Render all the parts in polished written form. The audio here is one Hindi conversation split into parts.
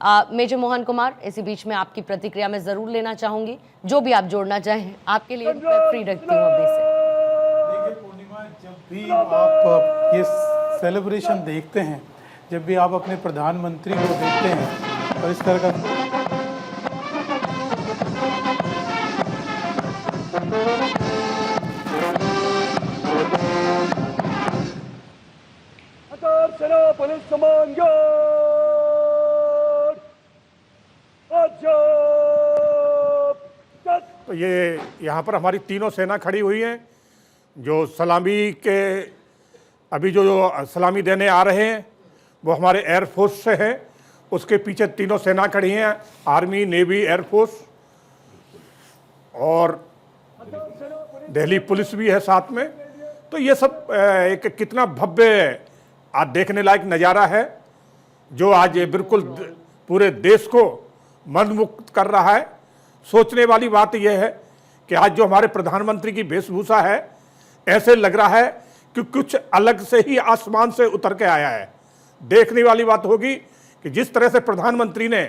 मेजर मोहन कुमार, इसी बीच में आपकी प्रतिक्रिया मैं जरूर लेना चाहूंगी, जो भी आप जोड़ना चाहें आपके लिए फ्री रखती हूँ अभी से। देखिए पूर्णिमा, जब भी आप ये सेलिब्रेशन देखते हैं, जब भी आप अपने प्रधानमंत्री को देखते हैं और इस तरह का सेना पुलिस कमांडर तो ये यहाँ पर हमारी तीनों सेना खड़ी हुई हैं, जो सलामी के अभी जो सलामी देने आ रहे हैं वो हमारे एयरफोर्स से हैं। उसके पीछे तीनों सेना खड़ी हैं, आर्मी, नेवी, एयरफोर्स और दिल्ली पुलिस भी है साथ में। तो ये सब एक कितना भव्य आज देखने लायक नज़ारा है, जो आज ये बिल्कुल पूरे देश को मंत्रमुग्ध कर रहा है। सोचने वाली बात यह है कि आज जो हमारे प्रधानमंत्री की वेशभूषा है, ऐसे लग रहा है कि कुछ अलग से ही आसमान से उतर के आया है। देखने वाली बात होगी कि जिस तरह से प्रधानमंत्री ने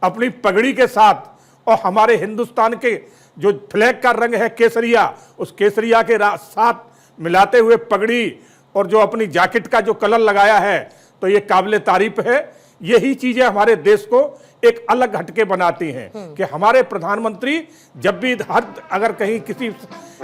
अपनी पगड़ी के साथ और हमारे हिंदुस्तान के जो फ्लैग का रंग है केसरिया, उस केसरिया के साथ मिलाते हुए पगड़ी और जो अपनी जैकेट का जो कलर लगाया है, तो ये काबिले तारीफ है। यही चीजें हमारे देश को एक अलग हटके बनाती हैं कि हमारे प्रधानमंत्री जब भी अगर कहीं किसी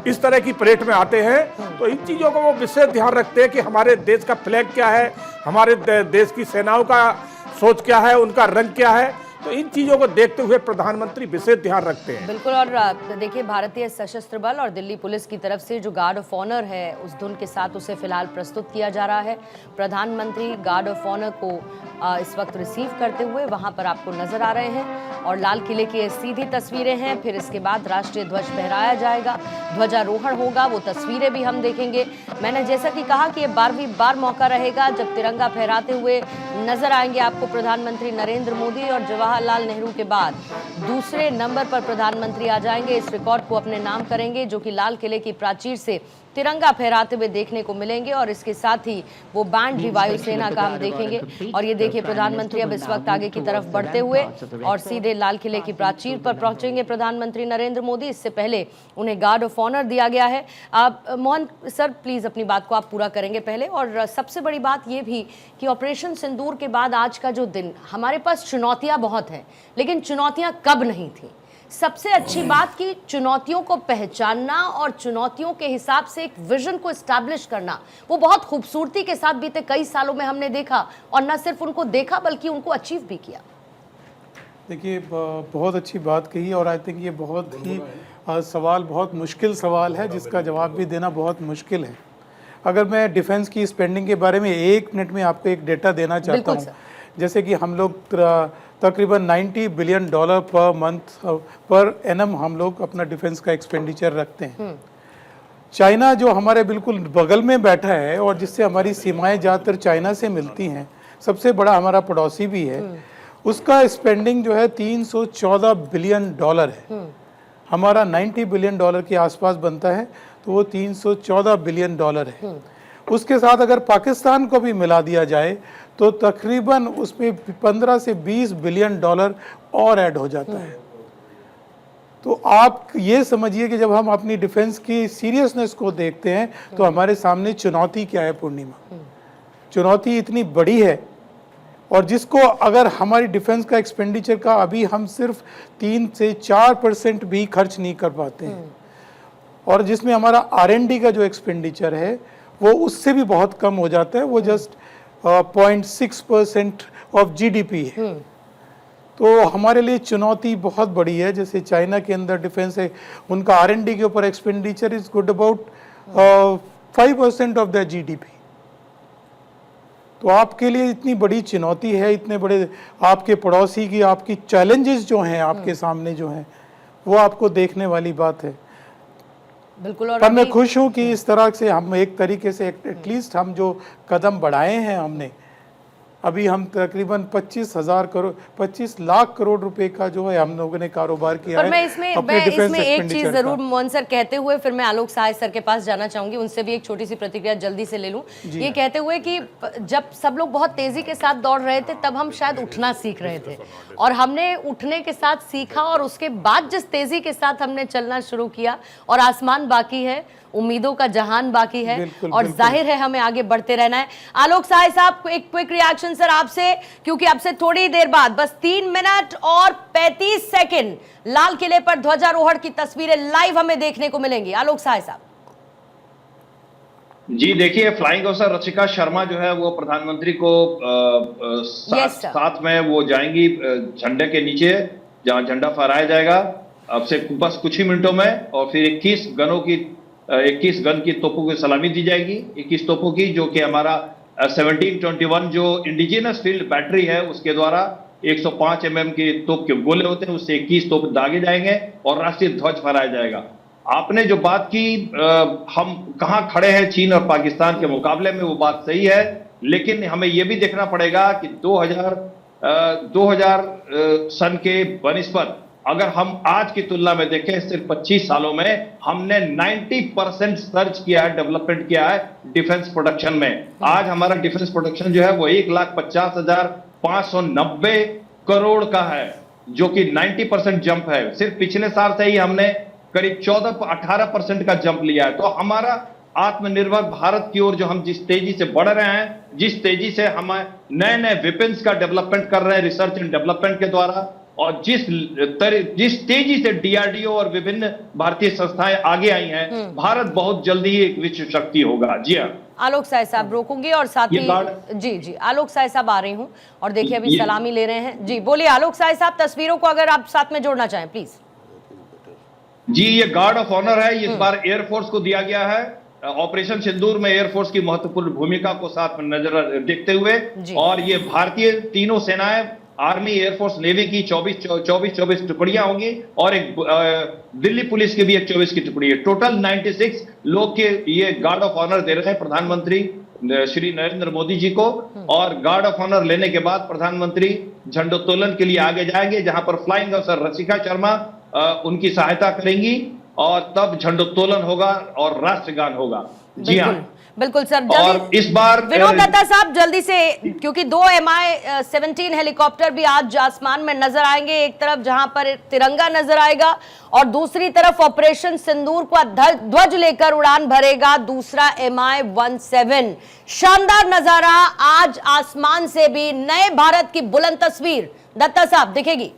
इस तरह की परेड में आते हैं तो इन चीज़ों को वो विशेष ध्यान रखते हैं कि हमारे देश का फ्लैग क्या है, हमारे देश की सेनाओं का सोच क्या है, उनका रंग क्या है। तो इन चीज़ों को देखते हुए प्रधानमंत्री विशेष ध्यान रखते हैं। बिल्कुल। और देखिए, भारतीय सशस्त्र बल और दिल्ली पुलिस की तरफ से जो गार्ड ऑफ ऑनर है, उस धुन के साथ उसे फिलहाल प्रस्तुत किया जा रहा है। प्रधानमंत्री गार्ड ऑफ ऑनर को इस वक्त रिसीव करते हुए वहां पर आपको नजर आ रहे हैं और लाल किले की ये सीधी तस्वीरें हैं। फिर इसके बाद राष्ट्रीय ध्वज फहराया जाएगा, ध्वजारोहण होगा, वो तस्वीरें भी हम देखेंगे। मैंने जैसा कि कहा कि ये 12वीं बार मौका रहेगा जब तिरंगा फहराते हुए नजर आएंगे आपको प्रधानमंत्री नरेंद्र मोदी, और जवाहरलाल नेहरू के बाद दूसरे नंबर पर प्रधानमंत्री आ जाएंगे। इस रिकॉर्ड को अपने नाम करेंगे, जो कि लाल किले की प्राचीर से तिरंगा फहराते हुए देखने को मिलेंगे। और इसके साथ ही वो बैंड भी वायुसेना का हम देखेंगे। और ये देखिए, प्रधानमंत्री अब इस वक्त आगे की तरफ बढ़ते हुए और सीधे लाल किले की प्राचीर पर पहुंचेंगे प्रधानमंत्री नरेंद्र मोदी। इससे पहले उन्हें गार्ड ऑफ ऑनर दिया गया है। आप मोहन सर प्लीज अपनी बात को आप पूरा करेंगे पहले। और सबसे बड़ी बात ये भी कि ऑपरेशन सिंदूर के बाद आज का जो दिन, हमारे पास चुनौतियां बहुत हैं, लेकिन चुनौतियां कब नहीं थी। सबसे अच्छी बात कि चुनौतियों को पहचानना और चुनौतियों के हिसाब से एक विजन को एस्टैब्लिश करना, वो बहुत खूबसूरती के साथ बीते कई सालों में हमने देखा। और न सिर्फ उनको देखा बल्कि उनको अचीव भी किया। देखिए, बहुत अच्छी बात कही। और आई थिंक ये बहुत ही सवाल बहुत मुश्किल सवाल है, जिसका जवाब भी देना बहुत मुश्किल है। अगर मैं डिफेंस की स्पेंडिंग के बारे में 1 मिनट में आपको एक डेटा देना चाहता हूँ। जैसे कि हम लोग तकरीबन $90 billion per month per annum हम लोग अपना डिफेंस का एक्सपेंडिचर रखते हैं। चाइना जो हमारे बिल्कुल बगल में बैठा है और जिससे हमारी सीमाएं ज़्यादातर चाइना से मिलती हैं, सबसे बड़ा हमारा पड़ोसी भी है, उसका स्पेंडिंग जो है $314 बिलियन है। हमारा $90 बिलियन के आसपास बनता है, तो वो $314 बिलियन है। उसके साथ अगर पाकिस्तान को भी मिला दिया जाए तो तकरीबन उसमें 15 से 20 बिलियन डॉलर और ऐड हो जाता है। तो आप ये समझिए कि जब हम अपनी डिफेंस की सीरियसनेस को देखते हैं तो हमारे सामने चुनौती क्या है पूर्णिमा। चुनौती इतनी बड़ी है, और जिसको अगर हमारी डिफेंस का एक्सपेंडिचर का अभी हम सिर्फ 3 से 4% भी खर्च नहीं कर पाते हैं, और जिसमें हमारा R&D का जो एक्सपेंडिचर है वो उससे भी बहुत कम हो जाता है, वो जस्ट 0.6% ऑफ GDP है। तो हमारे लिए चुनौती बहुत बड़ी है। जैसे चाइना के अंदर डिफेंस है, उनका R&D के ऊपर expenditure is good about 5% of the GDP। तो आपके लिए इतनी बड़ी चुनौती है, इतने बड़े आपके पड़ोसी की आपकी चैलेंजेस जो हैं आपके सामने जो हैं, वो आपको देखने वाली बात है। बिल्कुल। और पर मैं खुश हूँ कि इस तरह से हम एक तरीके से एटलीस्ट हम जो कदम बढ़ाए हैं हमने अभी हम तकरीबन 25 लाख करोड़ रुपए का जो है हम लोगों ने कारोबार किया पर है। मैं इसमें एक चीज जरूर मोहन सर कहते हुए फिर मैं आलोक सहाय सर के पास जाना चाहूंगी, उनसे भी एक छोटी सी प्रतिक्रिया जल्दी से ले लूं। ये कहते हुए कि जब सब लोग बहुत तेजी के साथ दौड़ रहे थे तब हम शायद उठना सीख रहे थे, और हमने उठने के साथ सीखा, और उसके बाद जिस तेजी के साथ हमने चलना शुरू किया, और आसमान बाकी है, उम्मीदों का जहान बाकी है, और जाहिर है हमें आगे बढ़ते रहना है। आलोक सहाय साहब, एक क्विक रिएक्शन सर आपसे, क्योंकि आपसे थोड़ी देर बाद, बस 3 मिनट और 35 सेकंड, लाल किले पर ध्वजारोहण की तस्वीरें लाइव हमें देखने को मिलेंगी। आलोक सहाय साहब जी देखिए, फ्लाइंग ऑफिसर रचिका शर्मा जो है वो प्रधानमंत्री को साथ में वो जाएंगी झंडे के नीचे, जहां झंडा फहराया जाएगा अब से बस कुछ ही मिनटों में, और फिर 21 गन की तोपों की सलामी दी जाएगी, 21 तोपों की, जो कि हमारा 1721 जो इंडिजिनस फील्ड बैटरी है उसके द्वारा 105 mm के तोप के गोले होते हैं, उससे 21 तोप दागे जाएंगे और राष्ट्रीय ध्वज फहराया जाएगा। आपने जो बात की हम कहां खड़े हैं चीन और पाकिस्तान के मुकाबले में, वो बात सही है, लेकिन हमें यह भी देखना पड़ेगा कि 2000 सन के बनिस्बत अगर हम आज की तुलना में देखें, सिर्फ 25 सालों में हमने 90% सर्च किया है, डेवलपमेंट किया है डिफेंस प्रोडक्शन में। आज हमारा डिफेंस प्रोडक्शन जो है वो 1,50,590 करोड़ का है, जो कि 90% जंप है। सिर्फ पिछले साल से ही हमने करीब 14-18% का जंप लिया है। तो हमारा आत्मनिर्भर भारत की ओर जो हम जिस तेजी से बढ़ रहे हैं, जिस तेजी से हम नए नए वेपन्स का डेवलपमेंट कर रहे हैं रिसर्च एंड डेवलपमेंट के द्वारा, और जिस तेजी से DRDO और विभिन्न भारतीय संस्थाएं आगे आई हैं, भारत बहुत जल्दी ही एक विश्व शक्ति होगा। जी हाँ, आलोक सहाय साहब रोकूंगी, और साथ ही जी आलोक सहाय साहब आ रही हूं, और देखिए अभी सलामी ले रहे हैं। जी बोलिए आलोक सहाय साहब, तस्वीरों को अगर आप साथ में जोड़ना चाहें प्लीज। जी, ये गार्ड ऑफ ऑनर है, इस बार एयरफोर्स को दिया गया है। ऑपरेशन सिंदूर में एयरफोर्स की महत्वपूर्ण भूमिका को साथ में नजर देखते हुए, और ये भारतीय तीनों सेनाएं, आर्मी, एयरफोर्स, नेवी की 24 टुकड़ियां होंगी, और एक दिल्ली पुलिस की भी एक 24 की टुकड़ी है। टोटल 96 लोग के ये गार्ड ऑफ ऑनर दे रहे हैं प्रधानमंत्री श्री नरेंद्र मोदी जी को, और गार्ड ऑफ ऑनर लेने के बाद प्रधानमंत्री झंडोत्तोलन के लिए आगे जाएंगे, जहां पर फ्लाइंग ऑफिसर रचिका शर्मा उनकी सहायता करेंगी, और तब झंडोत्तोलन होगा और राष्ट्रगान होगा। जी हाँ, बिल्कुल सर। और इस बार विनोद दत्ता साहब जल्दी से, क्योंकि 2 MI-17 हेलीकॉप्टर भी आज आसमान में नजर आएंगे, एक तरफ जहां पर तिरंगा नजर आएगा और दूसरी तरफ ऑपरेशन सिंदूर का ध्वज लेकर उड़ान भरेगा दूसरा MI-17। शानदार नजारा आज आसमान से भी नए भारत की बुलंद तस्वीर दत्ता साहब दिखेगी।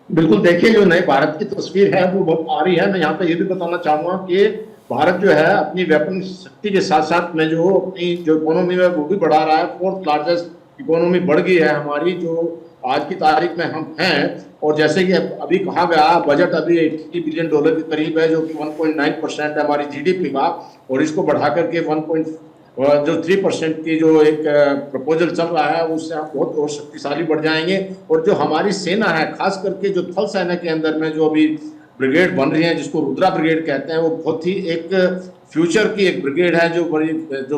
बिल्कुल, देखिए जो नए भारत की तस्वीर है वो बहुत आ रही है। मैं यहाँ पे ये भी बताना चाहूंगा कि भारत जो है अपनी वेपन शक्ति के साथ साथ में जो अपनी जो इकोनॉमी है वो भी बढ़ा रहा है। 4th लार्जेस्ट इकोनॉमी बढ़ गई है हमारी, जो आज की तारीख में हम हैं। और जैसे कि अभी कहा गया, बजट अभी $80 बिलियन के करीब है, जो कि 1.9% है हमारी GDP का, और इसको बढ़ा करके 3% की जो एक प्रपोजल चल रहा है, उससे हम बहुत और शक्तिशाली बढ़ जाएंगे। और जो हमारी सेना है, खास करके जो थल सेना के अंदर में जो अभी ब्रिगेड बन रही है, जिसको रुद्रा ब्रिगेड कहते हैं, वो बहुत ही एक फ्यूचर की एक ब्रिगेड है, जो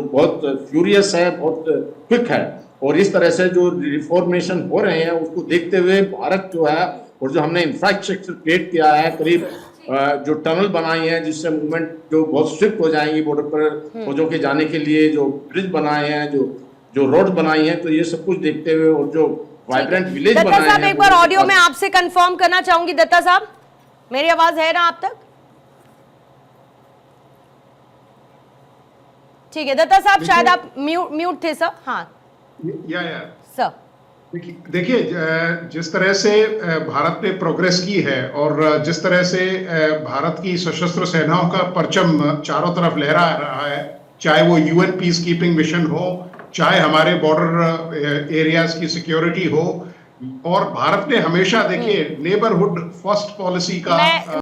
बहुत फ्यूरियस है, बहुत क्विक है। और इस तरह से जो रिफॉर्मेशन हो रहे हैं उसको देखते हुए भारत जो है, और जो हमने इंफ्रास्ट्रक्चर क्रिएट किया है, करीब जो टनल बनाई है जिससे मूवमेंट जो बहुत स्विफ्ट हो जाएंगी बॉर्डर पर फौजों के जाने के लिए, जो ब्रिज बनाए हैं, जो रोड बनाई हैं, तो ये सब कुछ देखते हुए, और जो वाइब्रेंट विलेज बनाए हैं। दत्ता साहब एक बार ऑडियो में आपसे कंफर्म करना चाहूंगी। दत्ता साहब, मेरी आवाज है ना आप तक? ठीक है दत्ता साहब, शायद आप म्यूट थे सर। हाँ सर, देखिए जिस तरह से भारत ने प्रोग्रेस की है, और जिस तरह से भारत की सशस्त्र सेनाओं का परचम चारों तरफ लहरा रहा है, चाहे वो UN पीस कीपिंग मिशन हो, चाहे हमारे बॉर्डर एरियाज की सिक्योरिटी हो, और भारत ने हमेशा देखिए नेबरहुड फर्स्ट पॉलिसी का